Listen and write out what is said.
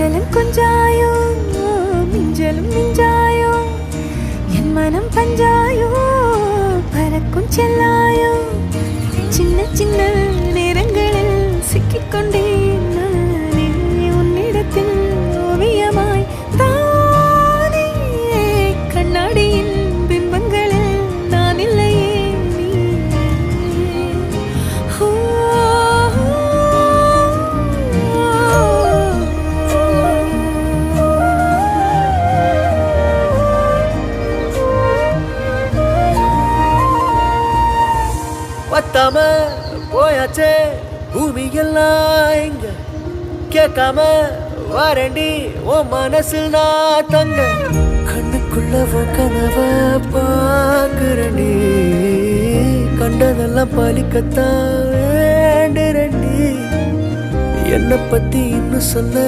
கொஞ்சலும் கொஞ்சாயோ மிஞ்சலும் மிஞ்சாயோ என் மனம் பஞ்சாயோ பறக்கும் செல்லாயோ சின்ன சின்ன நேரங்களில் சிக்கிக்கொண்டேன் நானே உன்னிடத்தில் ஓவியமாய் தானே கண்ணாடியின் பிம்பங்களில் நான் இல்லையே பத்தாம போயாச்சே பூமி எல்லாம் இங்க கேட்காம வாரண்டி ஓ மனசில் நான் தங்க கண்ணுக்குள்ள கனவ பாக்குறண்டி கண்டதெல்லாம் பலிக்கத்தான் வேண்டுறண்டி என்னை பத்தி இன்னும் சொல்ல